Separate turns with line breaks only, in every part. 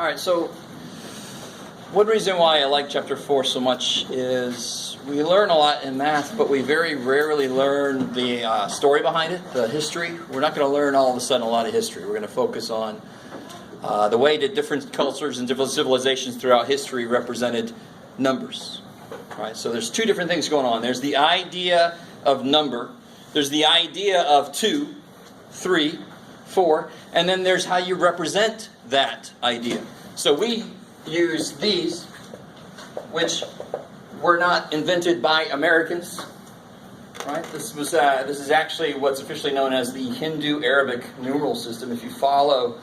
All right, so one reason why I like chapter 4 so much is we learn a lot in math, but we very rarely learn the story behind it, the history. We're not going to learn all of a sudden a lot of history. We're going to focus on the way that different cultures and different civilizations throughout history represented numbers. All right, so there's two different things going on. There's the idea of number. There's the idea of 2, 3, 4, and then there's how you represent that idea. So we use these, which were not invented by Americans. Right? This is actually what's officially known as the Hindu-Arabic numeral system. If you follow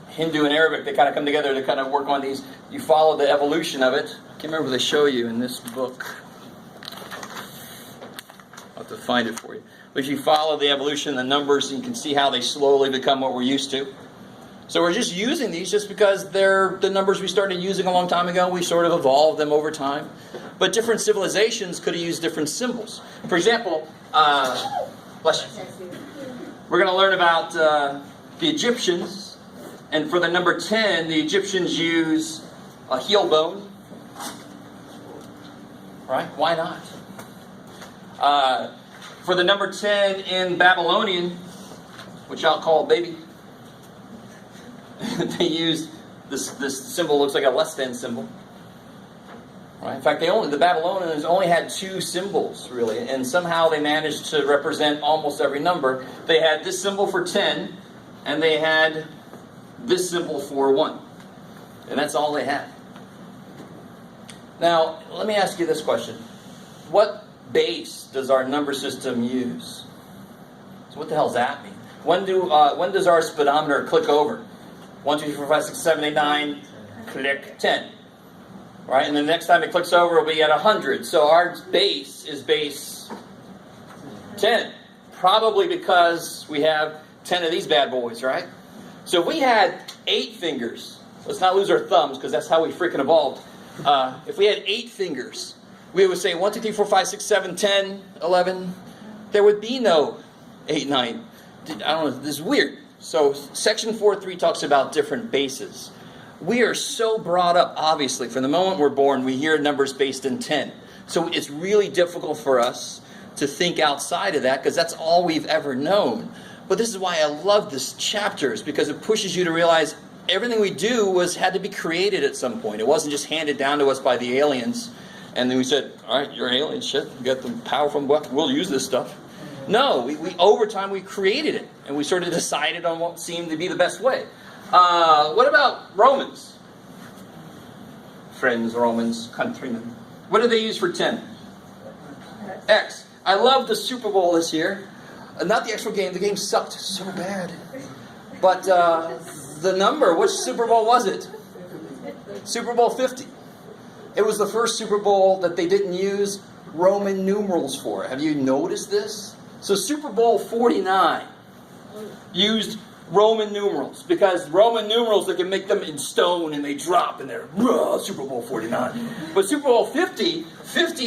Hindu and Arabic, they kind of come together to kind of work on these. You follow the evolution of it. I can't remember if they show you in this book. I'll have to find it for you. But if you follow the evolution of the numbers, you can see how they slowly become what we're used to. So we're just using these just because they're the numbers we started using a long time ago. We sort of evolved them over time. But different civilizations could have used different symbols. For example, bless you. We're going to learn about the Egyptians. And for the number 10, the Egyptians use a heel bone. Right? Why not? For the number 10 in Babylonian, which I'll call baby, they used this symbol. Looks like a less than symbol. Right? In fact, the Babylonians only had 2 symbols really, and somehow they managed to represent almost every number. They had this symbol for 10, and they had this symbol for 1, and that's all they had. Now, let me ask you this question: what base does our number system use? So, what the hell does that mean? When does our speedometer click over? 1, 2, 3, 4, 5, 6, 7, 8, 9, click 10. Right? And the next time it clicks over, it'll be at 100. So our base is base 10. Probably because we have 10 of these bad boys, right? So if we had 8 fingers, let's not lose our thumbs because that's how we freaking evolved. If we had 8 fingers, we would say 1, 2, 3, 4, 5, 6, 7, 10, 11. There would be no 8, 9. I don't know, this is weird. So section 4.3 talks about different bases. We are so brought up, obviously, from the moment we're born, we hear numbers based in 10. So it's really difficult for us to think outside of that because that's all we've ever known. But this is why I love this chapter, is because it pushes you to realize everything we do had to be created at some point. It wasn't just handed down to us by the aliens. And then we said, all right, you're an alien, shit, you got the power from what? We'll use this stuff. No, we over time we created it, and we sort of decided on what seemed to be the best way. What about Romans? Friends, Romans, countrymen. What did they use for 10? X. I love the Super Bowl this year. Not the actual game. The game sucked so bad. But the number, which Super Bowl was it? Super Bowl 50. It was the first Super Bowl that they didn't use Roman numerals for. Have you noticed this? So Super Bowl 49 used Roman numerals, because Roman numerals, they can make them in stone and they drop and they're Super Bowl 49. But Super Bowl 50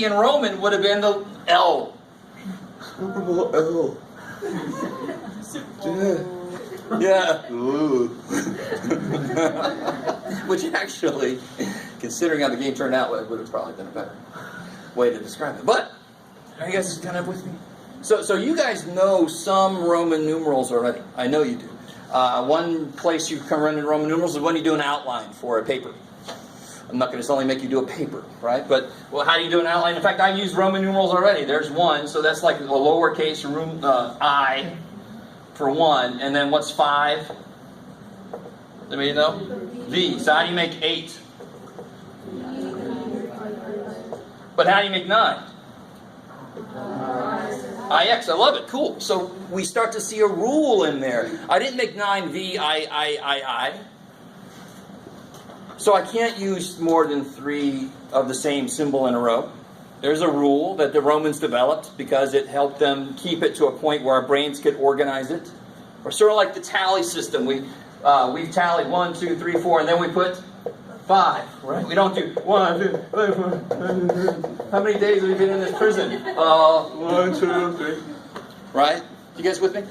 in Roman would have been the L. Super Bowl L. Yeah. Which actually, considering how the game turned out, would have probably been a better way to describe it. But are you guys kind of with me? So you guys know some Roman numerals already. I know you do. One place you can run in Roman numerals is when you do an outline for a paper. I'm not going to only make you do a paper, right? But, well, how do you do an outline? In fact, I use Roman numerals already. There's 1, so that's like a lowercase I for 1. And then what's 5? Anybody know? V. So how do you make 8? But how do you make 9? IX, I love it, cool. So we start to see a rule in there. I didn't make 9 VIII. So I can't use more than 3 of the same symbol in a row. There's a rule that the Romans developed because it helped them keep it to a point where our brains could organize it. Or sort of like the tally system. We've tallied 1, 2, 3, 4, and then we put 5, right? We don't do 1, 2, 3, 4. How many days have you been in this prison? 1, 2, 3. Right? You guys with me?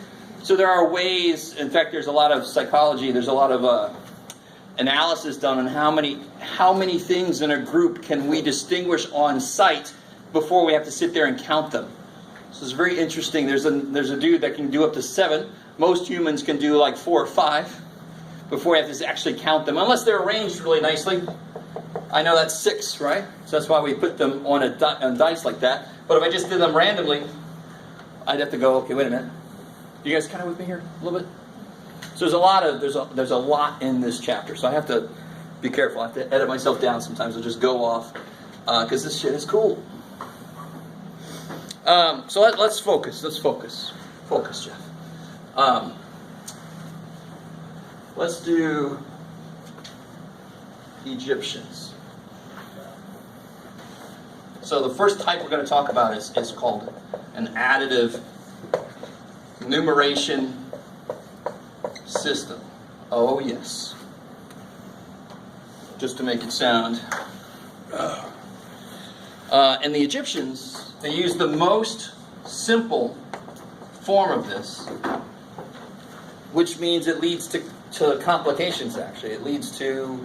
So there are ways. In fact, there's a lot of psychology. There's a lot of analysis done on how many things in a group can we distinguish on sight before we have to sit there and count them. So it's very interesting. There's a dude that can do up to 7. Most humans can do like 4 or 5 before we have to actually count them, unless they're arranged really nicely. I know that's 6, right? So that's why we put them on a dice like that. But if I just did them randomly, I'd have to go, okay, wait a minute. You guys kind of with me here a little bit? So there's a lot in this chapter. So I have to be careful. I have to edit myself down sometimes. I'll just go off because this shit is cool. So let's focus. Let's focus. Focus, Jeff. Let's do Egyptians. So the first type we're going to talk about is called an additive numeration system. Oh yes. Just to make it sound. And the Egyptians, they used the most simple form of this, which means it leads to complications, actually. It leads to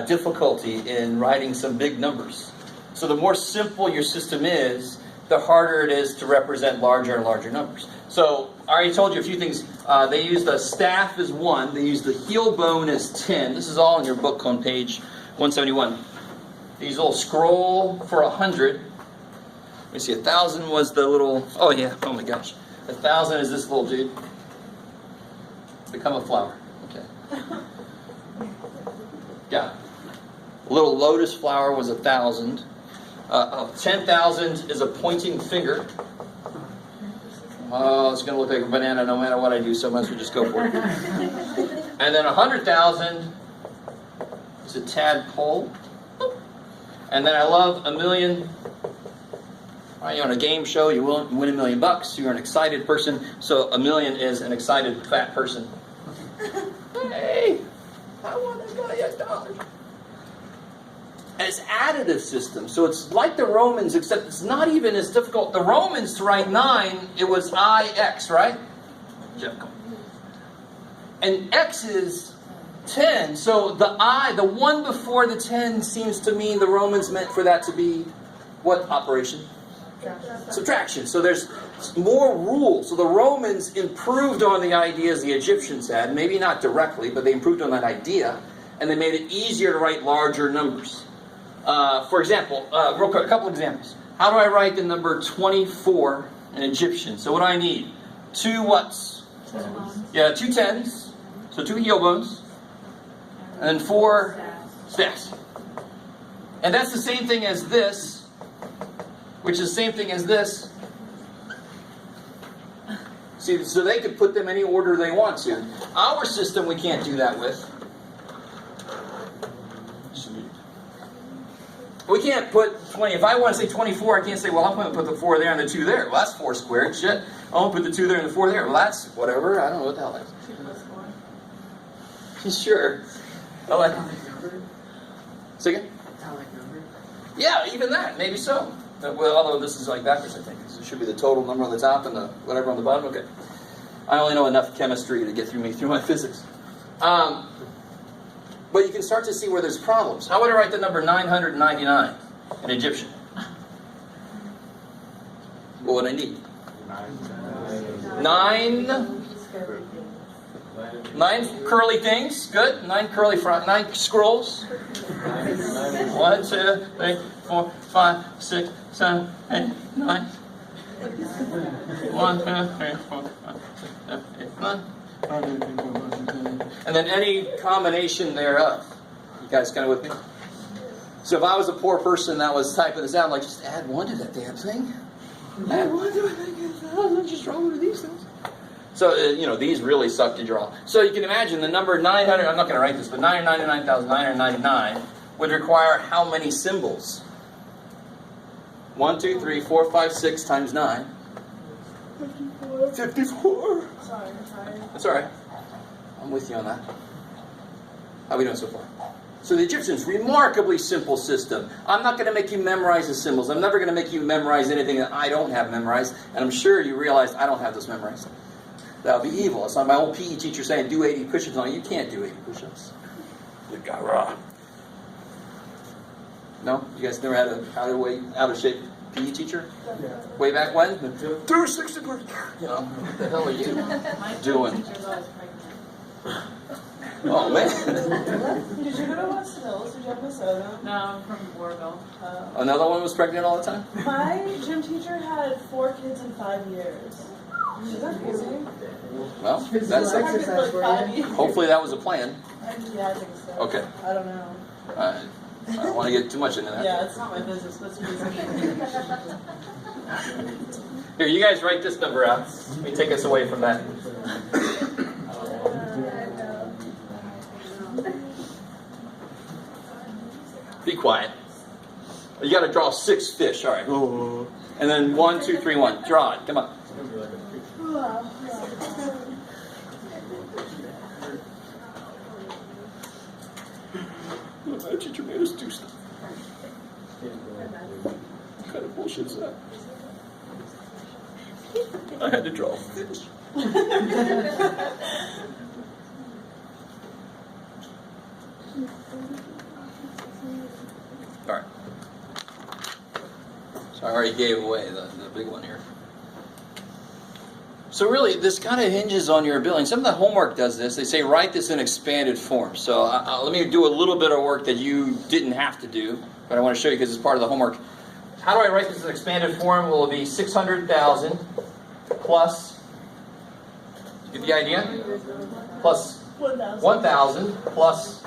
difficulty in writing some big numbers. So the more simple your system is, the harder it is to represent larger and larger numbers. So I already told you a few things. They use the staff as 1. They use the heel bone as 10. This is all in your book on page 171. They use a little scroll for 100. Let me see, 1,000 was the little... Oh yeah, oh my gosh. 1,000 is this little dude. Become a flower. Okay. Yeah. A little lotus flower was 1,000. 10,000 is a pointing finger. Oh, it's going to look like a banana no matter what I do, so much we just go for it. And then 100,000 is a tadpole. And then I love a million. You're on a game show, you win $1 million. You're an excited person, so a million is an excited fat person. Hey, I won $1 million. And it's additive system, so it's like the Romans, except it's not even as difficult. The Romans, to write 9, it was IX, right? Jeff, come on. And X is 10, so the 1 before the 10 seems to mean the Romans meant for that to be what operation? Subtraction. So there's more rules. So the Romans improved on the ideas the Egyptians had, maybe not directly, but they improved on that idea, and they made it easier to write larger numbers. For example, real quick, a couple examples. How do I write the number 24 in Egyptian? So what do I need? 2 whats? Yeah, 2 tens. So 2 heel bones. And then 4 staffs. And that's the same thing as this, which is the same thing as this. See, so they could put them any order they want to. Our system, we can't do that with. We can't put 20. If I want to say 24, I can't say, well, I'm going to put the 4 there and the 2 there. Well, that's 4 squared. Shit. I'm going to put the 2 there and the 4 there. Well, that's whatever. I don't know what the hell that is. Sure. I like it. Say again? Yeah, even that. Maybe so. Well, although this is like backwards, I think. So it should be the total number on the top and the whatever on the bottom. Okay. I only know enough chemistry to get through my physics. But you can start to see where there's problems. How would I write the number 999 in Egyptian? What would I need? 9 curly things. Good. 9 scrolls. 1, 2, 3, 4, 5, 6, 7, 8, 9. 1, 2, 3, 4, 5, 6, 7, 8, 9. And then any combination thereof. You guys kind of with me? So if I was a poor person that was typing this out, I'm like, just add 1 to that damn thing. Add 1 to it. I'm just rolling with these things. So, these really suck to draw. So you can imagine the number 900, I'm not going to write this, but 999,999 would require how many symbols? 1, 2, 3, 4, 5, 6 times 9. 54.
Sorry.
That's all right. I'm with you on that. How are we doing so far? So the Egyptians, remarkably simple system. I'm not going to make you memorize the symbols. I'm never going to make you memorize anything that I don't have memorized. And I'm sure you realize I don't have this memorized. That would be evil. It's like my old PE teacher saying, do 80 push-ups. No, you can't do 80 push-ups. Good guy, rah. No? You guys never had a out of shape PE teacher?
Yeah.
Way back when? 360 degrees. You know, what the hell are you doing? Oh, man.
Did you go to West Hills? Did you have Minnesota?
No, I'm from Oroville.
Another one was pregnant all the time?
My gym teacher had 4 kids in 5 years. Is that crazy?
Well, that's
Pregnant for like 5 years.
hopefully that was a plan.
Yeah, I think so.
Okay.
I don't know.
I don't want to get too much into that.
Yeah, it's not my business, but it's amazing.
Here, you guys write this number out. Let me take us away from that. Be quiet. You got to draw 6 fish. All right. And then 1, 2, 3, 1. Draw it. Come on. My teacher made us do stuff. What kind of bullshit is that? I had to draw a fish. All right. So I already gave away the big one here. So really, this kind of hinges on your ability. Some of the homework does this. They say write this in expanded form. So let me do a little bit of work that you didn't have to do, but I want to show you because it's part of the homework. How do I write this in expanded form? Will it be 600,000 plus, get the idea? Plus 1,000 plus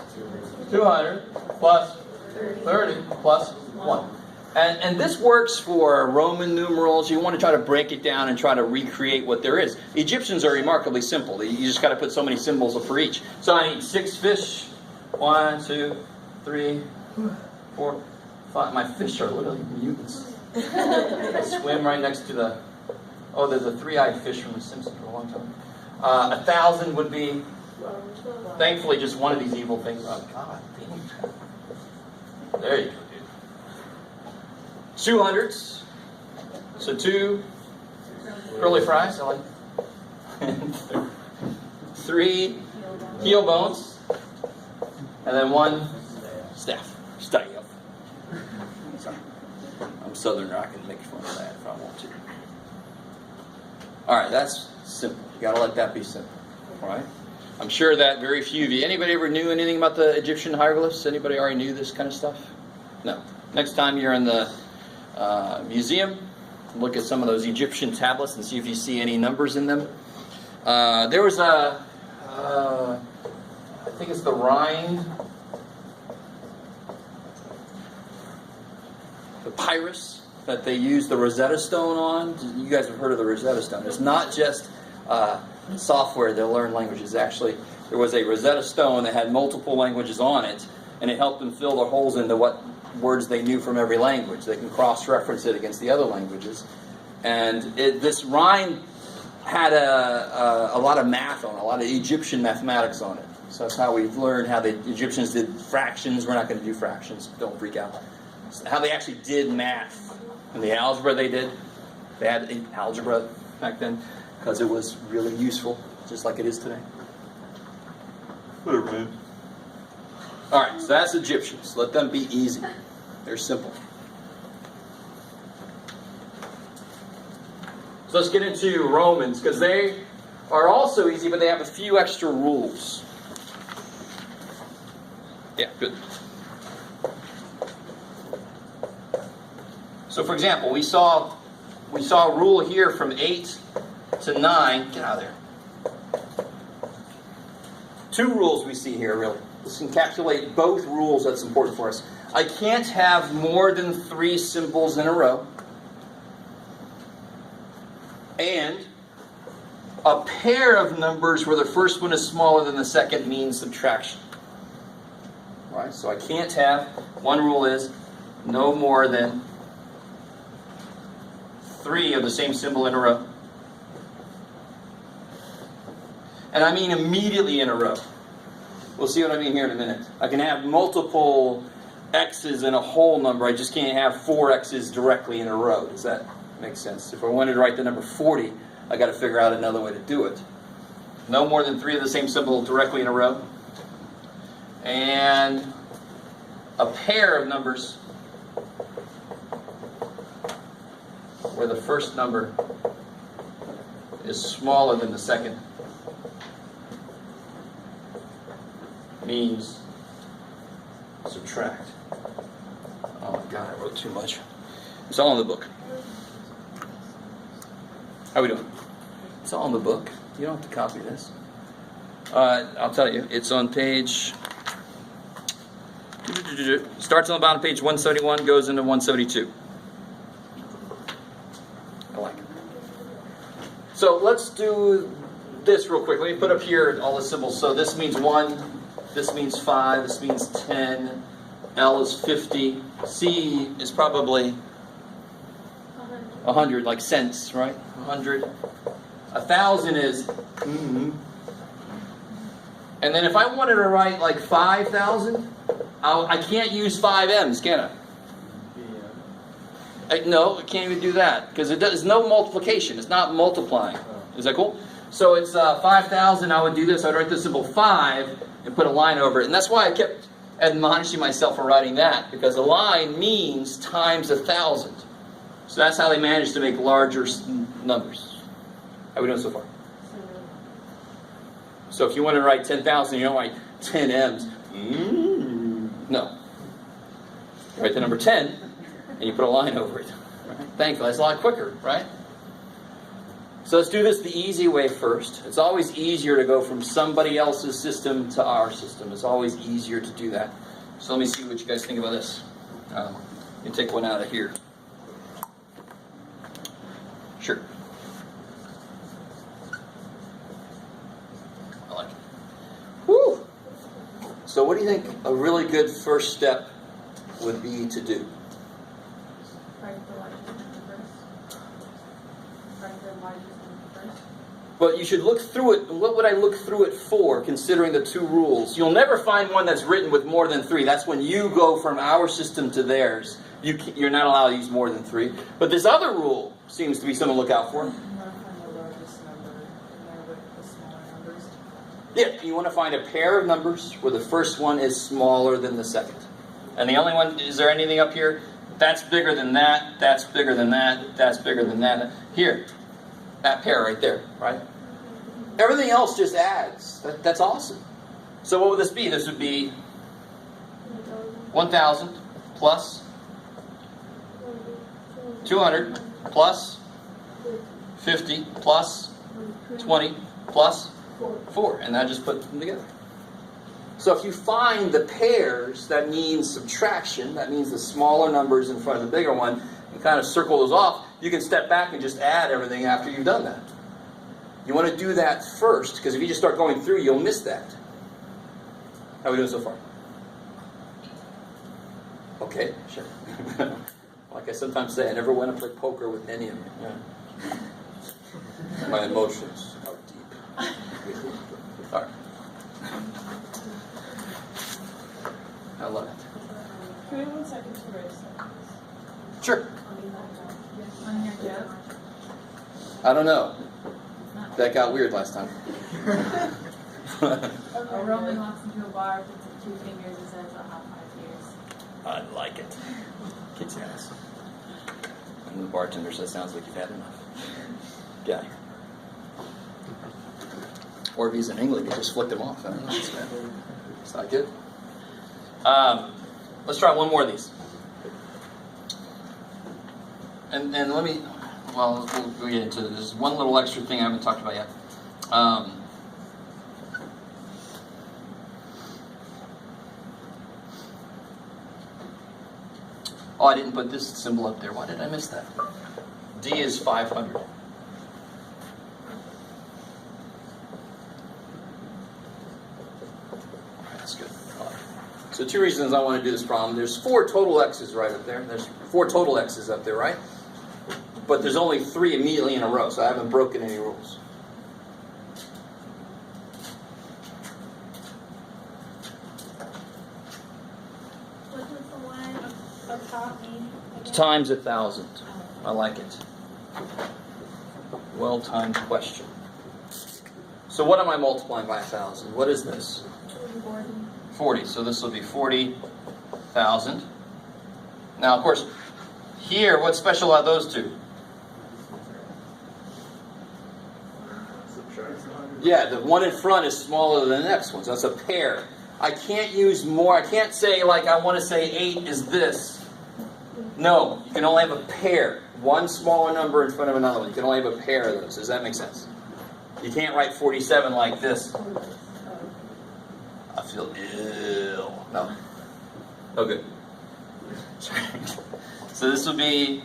200 plus 30 plus 1. And this works for Roman numerals. You want to try to break it down and try to recreate what there is. Egyptians are remarkably simple. You just got to put so many symbols for each. So I need 6 fish. 1, 2, 3, 4, 5. My fish are literally mutants. They swim right next to the... Oh, there's a 3-eyed fish from The Simpsons for a long time. 1,000 would be... Thankfully, just one of these evil things. Oh, God. There you go. 200s. So 2 curly fries. I like. 3 heel bones. And then 1 staff. Stay up. Sorry. I'm Southerner. I can make fun of that if I want to. Alright, that's simple. You gotta let that be simple. Alright? I'm sure that very few of you. Anybody ever knew anything about the Egyptian hieroglyphs? Anybody already knew this kind of stuff? No. Next time you're in the museum, look at some of those Egyptian tablets and see if you see any numbers in them. There was a, I think it's the Rhine, the papyrus that they use the Rosetta Stone on. You guys have heard of the Rosetta Stone. It's not just software to learn languages. Actually, there was a Rosetta Stone that had multiple languages on it, and it helped them fill their holes into what words they knew from every language. They can cross-reference it against the other languages. And this Rhine had a lot of math on it, a lot of Egyptian mathematics on it. So that's how we've learned how the Egyptians did fractions. We're not going to do fractions. Don't freak out. How they actually did math. And the algebra they did. They had algebra back then because it was really useful, just like it is today. Whatever, man. Alright, so that's Egyptians. Let them be easy. They're simple. So let's get into Romans, because they are also easy, but they have a few extra rules. Yeah, good. So for example, we saw a rule here from 8 to 9. Get out of there. 2 rules we see here, really. Let's encapsulate both rules that's important for us. I can't have more than 3 symbols in a row. And a pair of numbers where the first one is smaller than the second means subtraction. Right? So I can't have, one rule is, no more than 3 of the same symbol in a row. And I mean immediately in a row. We'll see what I mean here in a minute. I can have multiple x's in a whole number. I just can't have 4 x's directly in a row. Does that make sense? If I wanted to write the number 40, I got to figure out another way to do it. No more than 3 of the same symbol directly in a row. and a pair of numbers where the first number is smaller than the second means subtract. Oh my God, I wrote too much. It's all in the book. How are we doing? It's all in the book. You don't have to copy this. I'll tell you. It's on page... Starts on the bottom, page 171, goes into 172. I like it. So let's do this real quick. Let me put up here all the symbols. So this means 1, this means 5, this means 10, L is 50, C is probably 100, like cents, right? 100. 1,000 is And then if I wanted to write like 5,000, I can't use 5 M's, can I? No, I can't even do that because there's no multiplication. It's not multiplying. Is that cool? So it's 5,000. I would do this. I'd write the symbol 5 and put a line over it. And that's why I kept admonishing myself for writing that, because a line means times 1,000. So that's how they managed to make larger numbers. How are we doing so far? So if you want to write 10,000, you don't write 10 M's. No. You write the number 10, and you put a line over it. Right? Thankfully, that's a lot quicker, right? So let's do this the easy way first. It's always easier to go from somebody else's system to our system. It's always easier to do that. So let me see what you guys think about this. You take one out of here. Sure. I like it. Woo! So what do you think a really good first step would be to do?
Write the largest number first. Write the largest number first.
But you should look through it. What would I look through it for, considering the 2 rules? You'll never find one that's written with more than 3. That's when you go from our system to theirs. You're not allowed to use more than 3. But this other rule seems to be something to look out for.
You want to find the largest number and then with the smaller numbers.
Yeah, you want to find a pair of numbers where the first one is smaller than the second. And the only one, is there anything up here? That's bigger than that, that's bigger than that, that's bigger than that. Here, that pair right there, right? Everything else just adds. That's awesome. So what would this be? This would be 1,000 plus 200 plus 50 plus 20 plus 4. And I just put them together. So if you find the pairs, that means subtraction. That means the smaller numbers in front of the bigger one. And kind of circle those off. You can step back and just add everything after you've done that. You want to do that first, because if you just start going through, you'll miss that. How are we doing so far? Okay, sure. Like I sometimes say, I never went to play poker with any of you. Yeah. My emotions are deep. All right. I love it.
Can we have 1 second to erase that?
Sure.
On your joke.
I don't know. That got weird last time.
A Roman walks into a bar, puts up 2 fingers, and says, "I'll have 5 years."
I like it. Kicks ass. And the bartender says, "Sounds like you've had enough. Get out of here." Or if he's in England, you just flicked him off. I don't know. It's not good. Let's try one more of these. And let me, well, we'll get into this. There's one little extra thing I haven't talked about yet. Oh, I didn't put this symbol up there. Why did I miss that? D is 500. That's good. So 2 reasons I want to do this problem. There's 4 total x's right up there. There's 4 total x's up there, right? But there's only 3 immediately in a row, so I haven't broken any rules.
What does the line up top mean?
Times 1,000. I like it. Well-timed question. So what am I multiplying by 1,000? What is this? 40. So this will be 40,000. Now, of course, here, what's special about those two? Yeah, the one in front is smaller than the next one, so that's a pair. I can't use more. I can't say, like, I want to say 8 is this. No, you can only have a pair. One smaller number in front of another one. You can only have a pair of those. Does that make sense? You can't write 47 like this. I feel ill. No. Okay. So this will be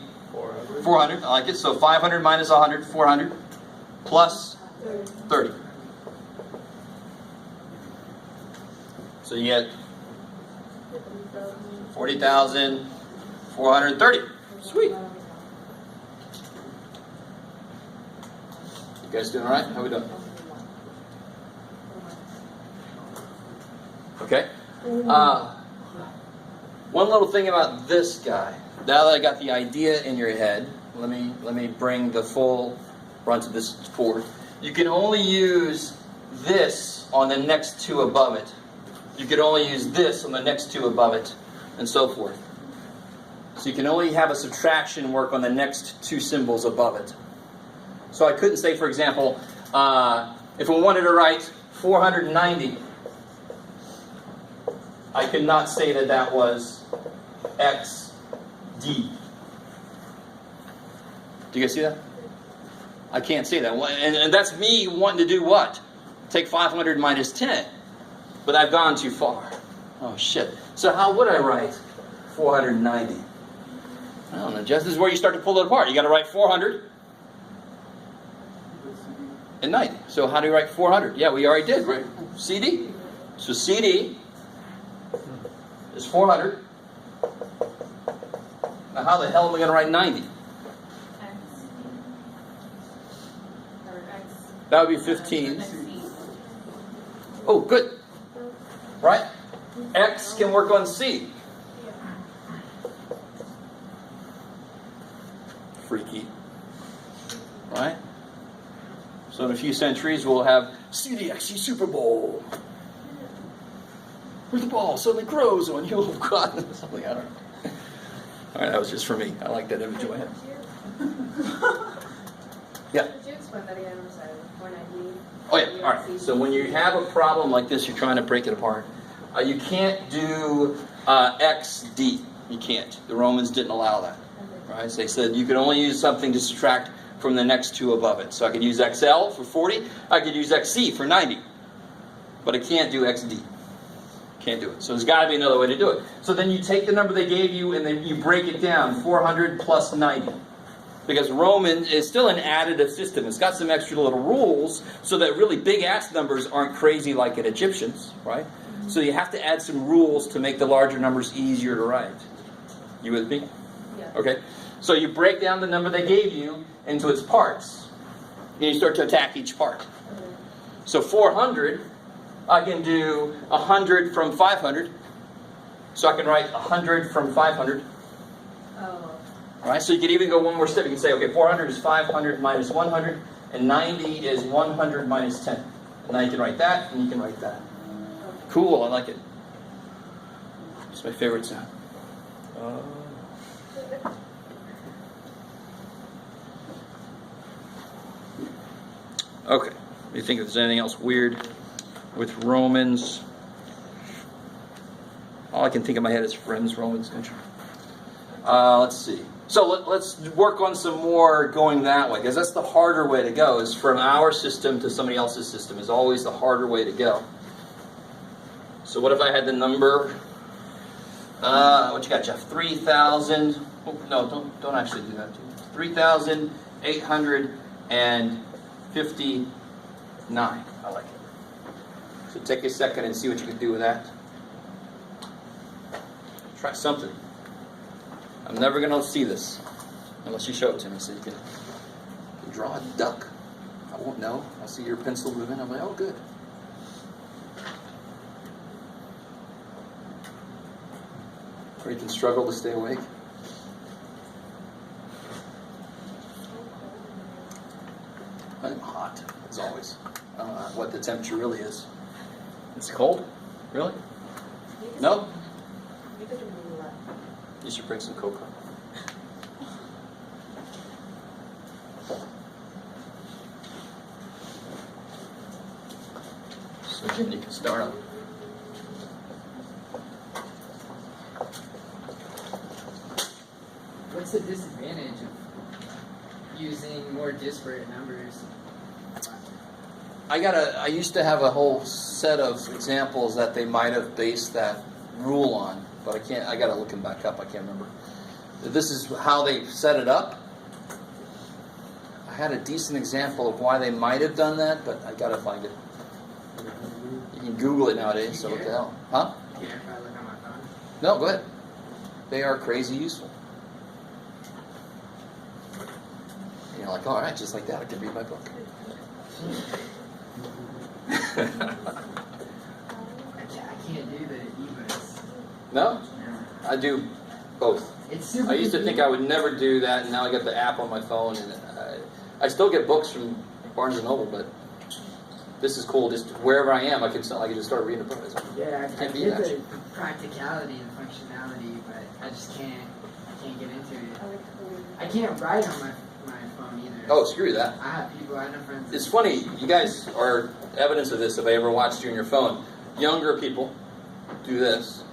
400. I like it. So 500 minus 100, 400, plus 30. So you get 40,430. Sweet. You guys doing all right? How we doing? Okay. One little thing about this guy. Now that I got the idea in your head, let me bring the full brunt of this forward. You can only use this on the next two above it. You can only use this on the next two above it, and so forth. So you can only have a subtraction work on the next two symbols above it. So I couldn't say, for example, if I wanted to write 490, I could not say that that was XD. Do you guys see that? I can't say that. And that's me wanting to do what? Take 500 minus 10. But I've gone too far. Oh, shit. So how would I write 490? I don't know, Jess. This is where you start to pull it apart. You got to write 400 and 90. So how do you write 400? Yeah, we already did, right? CD. So CD is 400. Now how the hell am I going to write 90? That would be 15. Oh, good. Right? X can work on C. Freaky. Right? So in a few centuries we'll have CDXC Super Bowl. Where the ball suddenly grows on you. Oh God. Something, I don't know. Alright, that was just for me. I like that image in my head. Yeah.
Could you explain that again? I'm sorry. 490.
Oh yeah, alright. So when you have a problem like this, you're trying to break it apart. You can't do XD. You can't. The Romans didn't allow that. Right? So they said you could only use something to subtract from the next two above it. So I could use XL for 40. I could use XC for 90. But I can't do XD. Can't do it. So there's got to be another way to do it. So then you take the number they gave you and then you break it down. 400 plus 90. Because Roman is still an additive system. It's got some extra little rules so that really big-ass numbers aren't crazy like in Egyptians, right? So you have to add some rules to make the larger numbers easier to write. You with me?
Yeah.
Okay. So you break down the number they gave you into its parts. And you start to attack each part. So 400, I can do 100 from 500. So I can write 100 from 500.
Oh.
All right, so you can even go one more step. You can say, okay, 400 is 500 minus 100, and 90 is 100 minus 10. And now you can write that, and you can write that. Cool, I like it. It's my favorite sound. Okay, let me think if there's anything else weird with Romans. All I can think in my head is friends, Romans, don't you? Let's see. So let's work on some more going that way, because that's the harder way to go, is from our system to somebody else's system is always the harder way to go. So what if I had the number, what you got, Jeff? 3,000, oh, no, don't actually do that. 3,859. I like it. So take a second and see what you can do with that. Try something. I'm never going to see this unless you show it to me. So you can draw a duck. I won't know. I'll see your pencil moving. I'm like, oh, good. Or you can struggle to stay awake. I'm hot, as always. I don't know what the temperature really is. It's cold? Really? No? You should bring some cocoa. So Jim, you can start up.
What's the disadvantage of using more disparate numbers?
I used to have a whole set of examples that they might have based that rule on, but I gotta look them back up, I can't remember. This is how they set it up. I had a decent example of why they might have done that, but I gotta find it. You can Google it nowadays, so what the hell? Huh?
Yeah, if I look on my phone.
No, go ahead. They are crazy useful. And you're like, all right, just like that, I can read my book.
I can't do the ebooks.
No?
No.
I do both.
It's super
I used to think I would never do that, and now I got the app on my phone, and I still get books from Barnes & Noble, but this is cool. Just wherever I am, I can just start reading a book.
Yeah, I
Can't beat
get
that
the
shit.
practicality and functionality, but I just can't get into it. I can't write on my phone either.
Oh, screw that.
I know friends.
It's funny, you guys are evidence of this if I ever watched you on your phone. Younger people do this.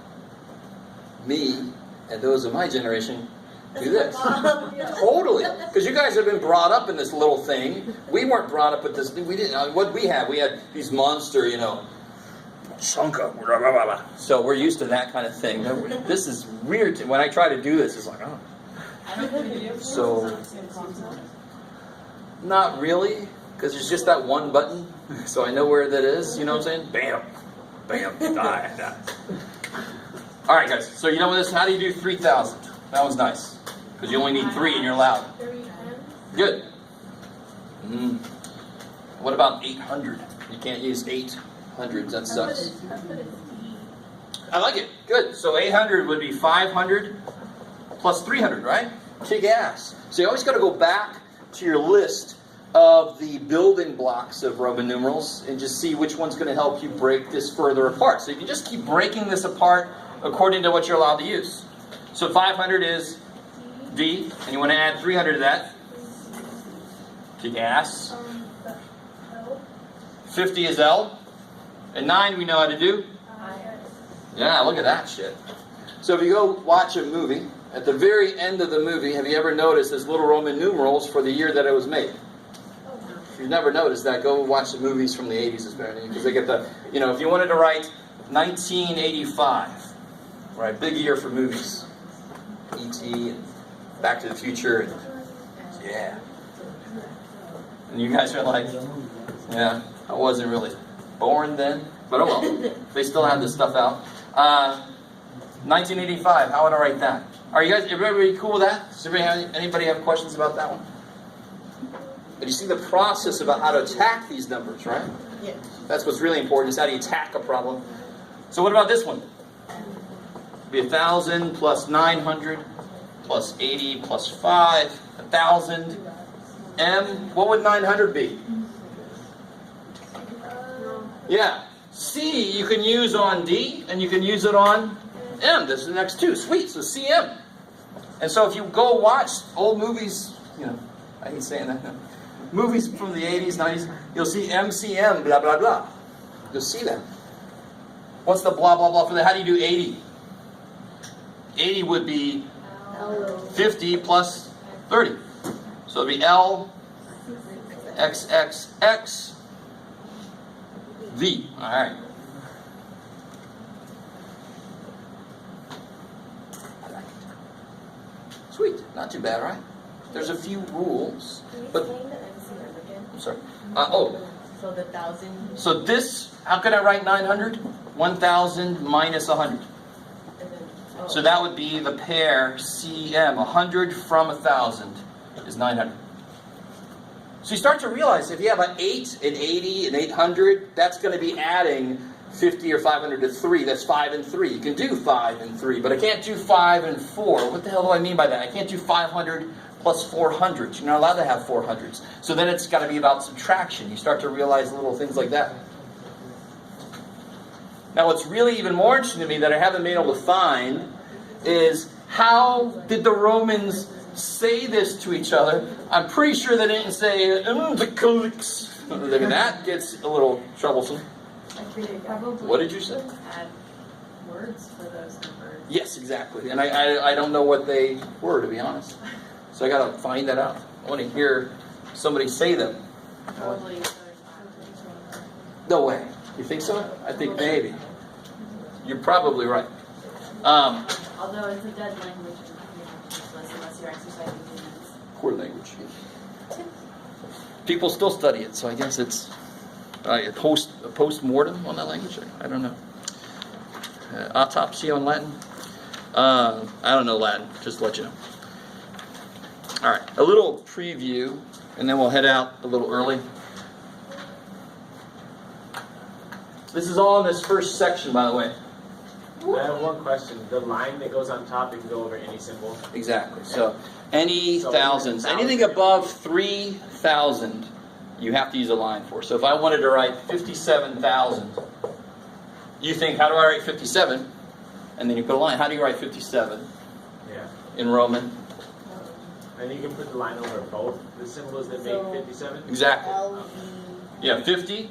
Me and those of my generation do this. Totally. Because you guys have been brought up in this little thing. We weren't brought up with this. We didn't. What we had these monster, Sanka. Blah, blah, blah, blah. So we're used to that kind of thing. This is weird. When I try to do this, it's like, oh. So, not really, because there's just that one button, so I know where that is, you know what I'm saying? Bam, bam, die. All right, guys, so you know this, how do you do 3,000? That was nice, because you only need 3 and you're loud. Good. What about 800? You can't use 800s, that sucks. I like it, good. So 800 would be 500 plus 300, right? Kick ass. So you always got to go back to your list of the building blocks of Roman numerals and just see which one's going to help you break this further apart. So you can just keep breaking this apart according to what you're allowed to use. So 500 is D, and you want to add 300 to that. Kick ass. 50 is L. And 9 we know how to do. Yeah, look at that shit. So if you go watch a movie, at the very end of the movie, have you ever noticed there's little Roman numerals for the year that it was made? If you've never noticed that, go watch the movies from the 80s, apparently, because they get the, if you wanted to write 1985, right, big year for movies. E.T. and Back to the Future, and yeah. And you guys are like, yeah, I wasn't really born then, but oh well, they still have this stuff out. 1985, how would I write that? Are you guys, everybody cool with that? Does anybody have questions about that one? But you see the process about how to attack these numbers, right?
Yeah.
That's what's really important, is how do you attack a problem. So what about this one? It'd be 1,000 plus 900 plus 80 plus 5, 1,000. M, what would 900 be? Yeah. C you can use on D, and you can use it on M. This is the next two. Sweet. So CM. And so if you go watch old movies, I hate saying that now. Movies from the 80s, 90s, you'll see MCM, blah, blah, blah. You'll see that. What's the blah, blah, blah for that? How do you do 80? 80 would be 50 plus 30. So it'd be L, X, X, X, V. All right. Sweet. Not too bad, right? There's a few rules. But I'm sorry.
So the 1,000.
So this, how could I write 900? 1,000 minus 100. So that would be the pair CM. 100 from 1,000 is 900. So you start to realize if you have an 8, an 80, an 800, that's going to be adding 50 or 500 to 3. That's 5 and 3. You can do 5 and 3, but I can't do 5 and 4. What the hell do I mean by that? I can't do 500 plus 400. You're not allowed to have 400s. So then it's got to be about subtraction. You start to realize little things like that. Now what's really even more interesting to me that I haven't been able to find is how did the Romans say this to each other? I'm pretty sure they didn't say that gets a little troublesome.
Probably
What did you say?
add words for those numbers.
Yes, exactly. And I don't know what they were, to be honest. So I gotta find that out. I want to hear somebody say them.
Probably.
No way. You think so? I think maybe. You're probably right.
Although it's a dead language, unless you're exercising humans.
Poor language. People still study it, so I guess it's a post-mortem on that language. I don't know. Autopsy on Latin? I don't know Latin, just to let you know. All right, a little preview, and then we'll head out a little early. This is all in this first section, by the way.
I have one question. The line that goes on top, it can go over any symbol.
Exactly. So any
So
thousands,
1,000.
anything above 3,000, you have to use a line for. So if I wanted to write 57,000, you think, how do I write 57? And then you put a line. How do you write 57
Yeah.
in Roman?
And you can put the line over both the symbols that make 57.
Exactly. Yeah, 50